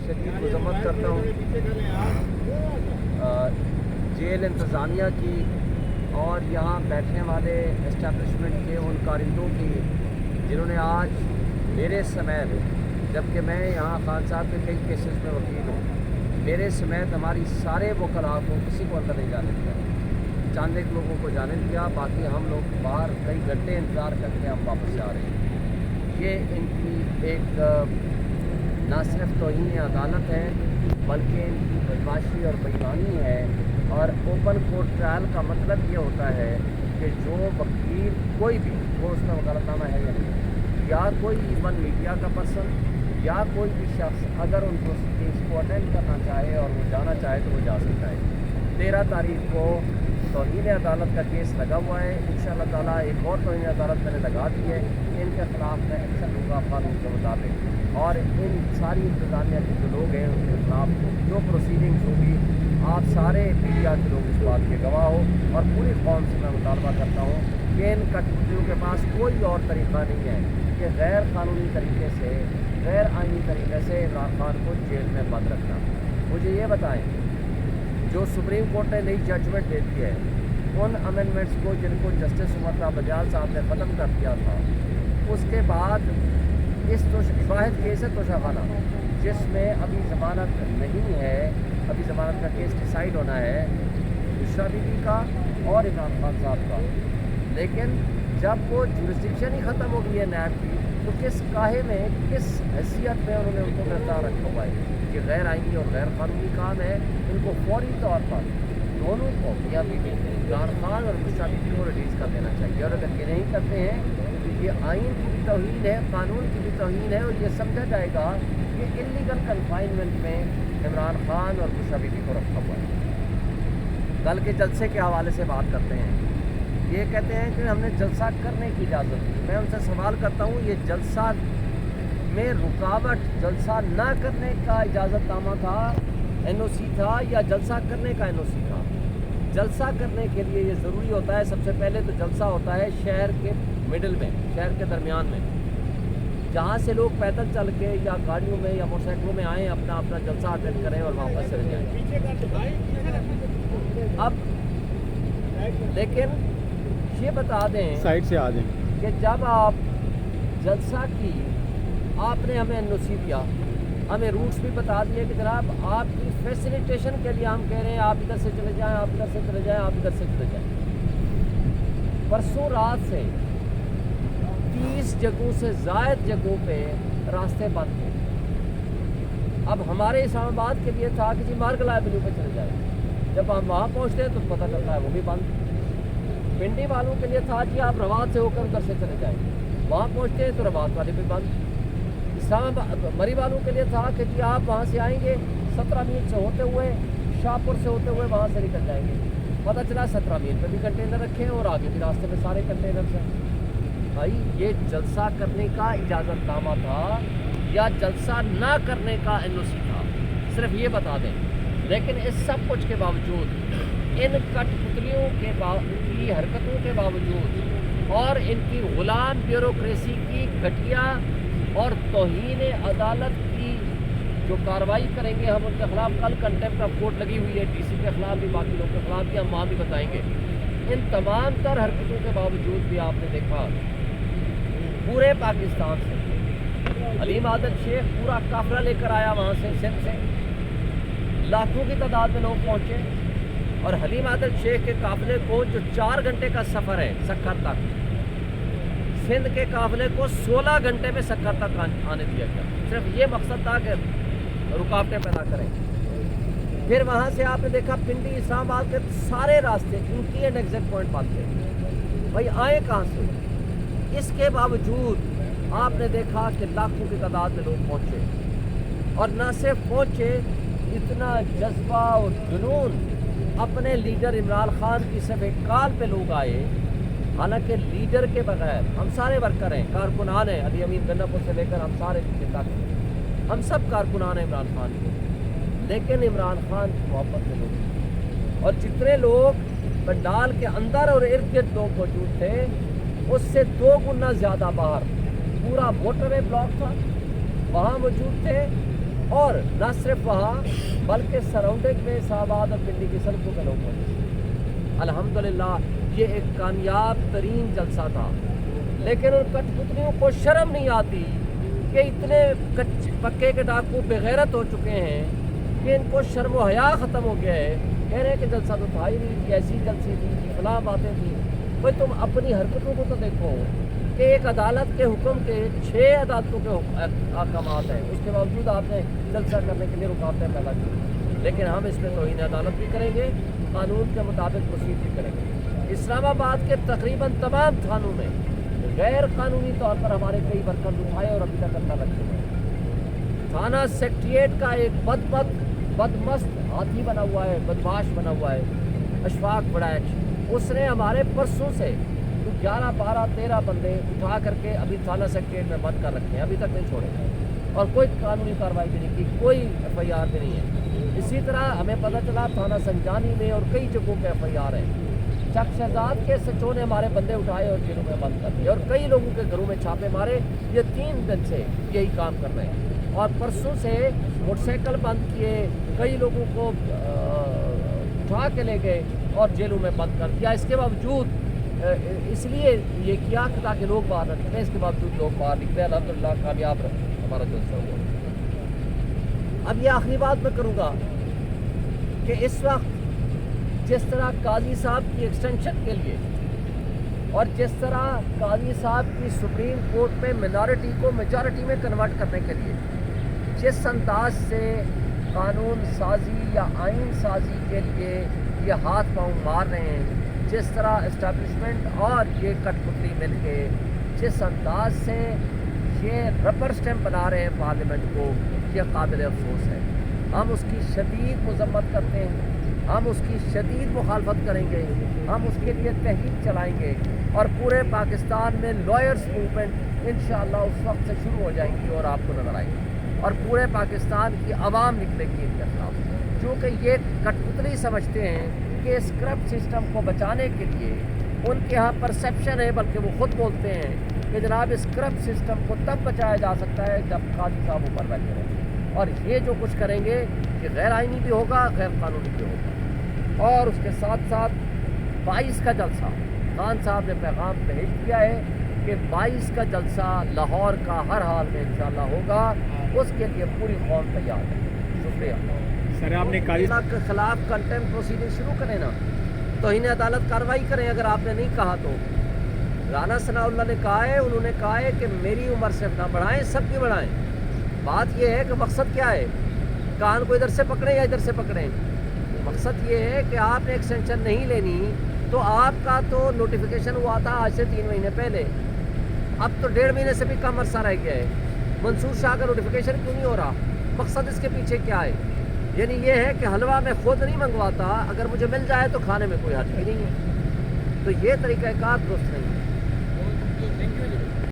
शदीद मज़म्मत करता हूँ जेल इंतज़ामिया की और यहाँ बैठने वाले इस्टेब्लिशमेंट के उन कारिंदों की जिन्होंने आज मेरे समेत, जबकि मैं यहाँ खान साहब के कई केसेस में वकील हूँ, मेरे समेत हमारी सारे वकला को किसी को अंदर नहीं जाने दिया, चंद एक लोगों को जाने दिया, बाकी हम लोग बाहर कई घंटे इंतज़ार करके हम वापस जा रहे हैं। ये इनकी एक ना सिर्फ तौहीन अदालत है बल्कि इनकी बदमाशी और बेईमानी है। और ओपन कोर्ट ट्रायल का मतलब ये होता है कि जो वकील कोई भी, वो उसका वकालतनामा है या नहीं, या कोई इवन मीडिया का पर्सन या कोई भी शख्स अगर उन केस को अटेंड करना चाहे और वो जाना चाहे तो वो जा सकता है। 13 तारीख को तौहीन अदालत का केस लगा हुआ है, इंशाअल्लाह ताला एक और तौहीन अदालत मैंने लगा दी है, इनके ख़िलाफ़ मैं एक्शन लूँगा कानून के मुताबिक। और इन सारी इंतज़ामिया के जो लोग हैं उनके खिलाफ जो प्रोसीडिंग्स होगी, आप सारे मीडिया के लोग इस बात के गवाह हो। और पूरी कौम से मैं मुतालबा करता हूँ कि इन कठपुतलियों के पास कोई और तरीक़ा नहीं है कि गैर कानूनी तरीके से, गैर आइनी तरीके से इमरान खान को जेल में बंद रखना। मुझे ये बताएं, जो सुप्रीम कोर्ट ने नई जजमेंट दे दी है, उन अमेंडमेंट्स को जिनको जस्टिस उमर बजाज साहब ने ख़त्म कर दिया था, उसके बाद इस वाहिद केस है तोशाखाना जिसमें अभी ज़मानत नहीं है, अभी ज़मानत का केस डिसाइड होना है बुशरा बीबी का और इमरान खान साहब का। लेकिन जब वो जुरिस्डिक्शन ही ख़त्म हो गई है नैब की, तो किस काहे में, किस हैसियत में उन्होंने उनको गिरफ्तार रखा हुआ है कि गैर आइनी और गैर कानूनी काम है। इनको फौरी तौर पर दोनों को, मियां बीबी इमरान खान और बुशरा बीबी को रिलीज़ कर देना चाहिए। और अगर ये नहीं करते हैं तो ये आइन की भी तौहीन है, कानून की भी तौहीन है, और ये समझा जाएगा कि इलीगल कन्फाइनमेंट में इमरान खान और बुशरा बीबी को रखा हुआ है। कल के जलसे के हवाले से बात करते हैं, ये कहते हैं कि हमने जलसा करने की इजाज़त दी। मैं उनसे सवाल करता हूँ, ये जलसा में रुकावट जलसा ना करने का इजाज़तनामा था, NOC था, या जलसा करने का NOC था? जलसा करने के लिए ये ज़रूरी होता है, सबसे पहले तो जलसा होता है शहर के मिडिल में, शहर के दरमियान में, जहाँ से लोग पैदल चल के या गाड़ियों में या मोटरसाइकिलों में आएँ, अपना अपना जलसा अटेंड करें और वापस चले जाएँ। अब लेकिन ये बता दें, साइड से आ जाएं, कि जब आप जलसा की, आपने हमें NOC दिया, हमें रूट्स भी बता दिए कि जनाब आपकी फैसिलिटेशन के लिए हम कह रहे हैं आप इधर से चले जाएं, आप इधर से चले जाएं, आप इधर से चले जाएं। परसों रात से 30 जगहों से ज़ायद जगहों पे रास्ते बंद थे। अब हमारे इस्लामाबाद के लिए था कि जी मार्ग लाइब्रेरी पे चले जाए, जब हम वहाँ पहुँचते हैं तो पता चलता है वो भी बंद। पिंडी वालों के लिए था कि आप रवात से होकर उधर से चले जाएँ, वहाँ पहुँचते हैं तो रवात वाले भी बंद। मरी वालों के लिए था कि जी आप वहाँ से आएंगे 17 मील से होते हुए, शाहपुर से होते हुए वहाँ से निकल जाएंगे। पता चला 17 मील पे भी कंटेनर रखे हैं और आगे भी रास्ते में सारे कंटेनर हैं। भाई ये जलसा करने का इजाज़तनामा था या जलसा ना करने का NOC था? सिर्फ ये बता दें। लेकिन इस सब कुछ के बावजूद, इन कठपुतलियों की हरकतों के बावजूद और इनकी गुलाम ब्यूरोक्रेसी की घटिया और तौहीन अदालत की जो कार्रवाई करेंगे हम उनके खिलाफ, कल कंटेम्प्ट ऑफ कोर्ट लगी हुई है DC के खिलाफ भी, बाकी लोगों के खिलाफ भी, हम वहाँ भी बताएंगे। इन तमाम तर हरकतों के बावजूद भी आपने देखा पूरे पाकिस्तान से हलीम आदल शेख पूरा काफिला लेकर आया वहाँ से, सिंध से लाखों की तादाद में लोग पहुँचे, और हलीम आदल शेख के काफिले को जो 4 घंटे का सफ़र है सक्खर तक, सिंध के काफिले को 16 घंटे में सक्खर तक आने दिया गया। सिर्फ ये मकसद था कि रुकावटें पैदा करें। फिर वहाँ से आपने देखा पिंडी इस्लामाबाद के सारे रास्ते इनकी एंड एग्जिट पॉइंट बंद थे। भाई आए कहाँ से? इसके बावजूद आपने देखा कि लाखों की तादाद में लोग पहुँचे, और न सिर्फ पहुँचे, इतना जज्बा और जुनून अपने लीडर इमरान खान की सिर्फ एक कॉल पे लोग आए। हालांकि लीडर के बगैर हम सारे वर्कर हैं, कारकुनान हैं, अली अमीन गन्नापुर से लेकर हम सारे तक, हम सब कारकुनान हैं इमरान खान के, लेकिन इमरान खान की मोहब्बत में लोग, और जितने लोग पंडाल के अंदर और इर्द गिर्द लोग मौजूद थे उससे 2 गुना ज़्यादा बाहर पूरा मोटरवे ब्लॉक था, वहाँ मौजूद थे। اور نہ صرف وہاں بلکہ سراؤنڈنگ میں اسلام آباد اور پنڈی کی سڑکوں پہ لوگ پہنچے۔ الحمدللہ یہ ایک کامیاب ترین جلسہ تھا، لیکن ان کٹ پتلیوں کو شرم نہیں آتی کہ اتنے پکے کے ڈاکو بغیرت ہو چکے ہیں کہ ان کو شرم و حیا ختم ہو گیا ہے۔ کہہ رہے ہیں کہ جلسہ تو تھا ہی نہیں، ایسی جلسی تھی، فلاں باتیں تھیں۔ بھائی تم اپنی حرکتوں کو تو دیکھو کہ ایک عدالت کے حکم کے 6 عدالتوں کے احکامات ہیں، اس کے باوجود آپ نے جلسہ کرنے کے لیے رکاوٹیں پیدا کی۔ لیکن ہم اس میں توہین عدالت بھی کریں گے، قانون کے مطابق پروسیڈ بھی کریں گے۔ اسلام آباد کے تقریباً تمام تھانوں میں غیر قانونی طور پر ہمارے کئی ورکر اٹھائے اور ابھی تک اندر رکھے ہوئے ہیں۔ تھانہ سیکریٹریٹ کا ایک بدمست ہاتھی بنا ہوا ہے، بدماش بنا ہوا ہے، اشفاق بڑائچ، اس نے ہمارے پرسوں سے 11 12 13 بندے اٹھا کر کے ابھی تھانہ سیکریٹریٹ میں بند کر رکھے ہیں، ابھی تک نہیں چھوڑے اور کوئی قانونی کارروائی بھی نہیں کی، کوئی ایف آئی آر بھی نہیں ہے۔ اسی طرح ہمیں پتہ چلا تھانہ سنجانی میں اور کئی جگہوں پہ ایف آئی آر ہے۔ چک شہزاد کے سچوں نے ہمارے بندے اٹھائے اور جیلوں میں بند کر دیے اور کئی لوگوں کے گھروں میں چھاپے مارے۔ یہ 3 دن سے یہی کام کر رہے ہیں اور پرسوں سے موٹر سائیکل بند کیے، کئی لوگوں کو اٹھا کے لے گئے اور جیلوں میں بند کر دیا۔ اس کے باوجود اس لیے یہ کیا تاکہ لوگ باہر نہ نکلیں، اس کے باوجود لوگ باہر نکلے۔ الحمدللہ کامیاب ہمارا جلسہ ہوا۔ اب یہ آخری بات میں کروں گا کہ اس وقت جس طرح قاضی صاحب کی ایکسٹینشن کے لیے اور جس طرح قاضی صاحب کی سپریم کورٹ میں منارٹی کو میجارٹی میں کنورٹ کرنے کے لیے جس انداز سے قانون سازی یا آئین سازی کے لیے یہ ہاتھ پاؤں مار رہے ہیں، جس طرح اسٹیبلشمنٹ اور یہ کٹ پتلی مل کے جس انداز سے یہ ربر سٹیمپ بنا رہے ہیں پارلیمنٹ کو، یہ قابل افسوس ہے۔ ہم اس کی شدید مذمت کرتے ہیں، ہم اس کی شدید مخالفت کریں گے، ہم اس کے لیے تحریک چلائیں گے اور پورے پاکستان میں لائرز موومنٹ انشاءاللہ اس وقت سے شروع ہو جائیں گی اور آپ کو نظر آئیں گی اور پورے پاکستان کی عوام نکلے گی ان کے خلاف، کیونکہ یہ کٹ پتلی سمجھتے ہیں کہ اس کرپٹ سسٹم کو بچانے کے لیے ان کے ہاں پرسیپشن ہے، بلکہ وہ خود بولتے ہیں کہ جناب اس کرپٹ سسٹم کو تب بچایا جا سکتا ہے جب قاضی صاحب اوپر بیٹھے رہیں، اور یہ جو کچھ کریں گے یہ غیر آئینی بھی ہوگا، غیر قانونی بھی ہوگا۔ اور اس کے ساتھ ساتھ 22 کا جلسہ خان صاحب نے پیغام بھیج دیا ہے کہ 22 کا جلسہ لاہور کا ہر حال میں انشاءاللہ ہوگا، اس کے لیے پوری قوم تیار ہے۔ شکریہ سر۔ آپ نے قاضی کے خلاف کنٹمپٹ پروسیڈنگ شروع کریں نا، توہین عدالت کارروائی کریں اگر آپ نے نہیں کہا تو۔ رانا ثناء اللہ نے کہا ہے، انہوں نے کہا ہے کہ میری عمر صرف نہ بڑھائیں، سب کی بڑھائیں۔ بات یہ ہے کہ مقصد کیا ہے، کان کو ادھر سے پکڑیں یا ادھر سے پکڑیں، مقصد یہ ہے کہ آپ نے ایکسٹینشن نہیں لینی تو آپ کا تو نوٹیفیکیشن ہوا تھا آج سے 3 مہینے پہلے، اب تو 1.5 مہینے سے بھی کم عرصہ رہ گیا ہے، منصور شاہ کا نوٹیفیکیشن کیوں نہیں ہو رہا؟ مقصد اس کے پیچھے کیا ہے؟ یعنی یہ ہے کہ حلوہ میں خود نہیں منگواتا، اگر مجھے مل جائے تو کھانے میں کوئی حرج بھی نہیں ہے، تو یہ طریقہ کار درست نہیں ہے۔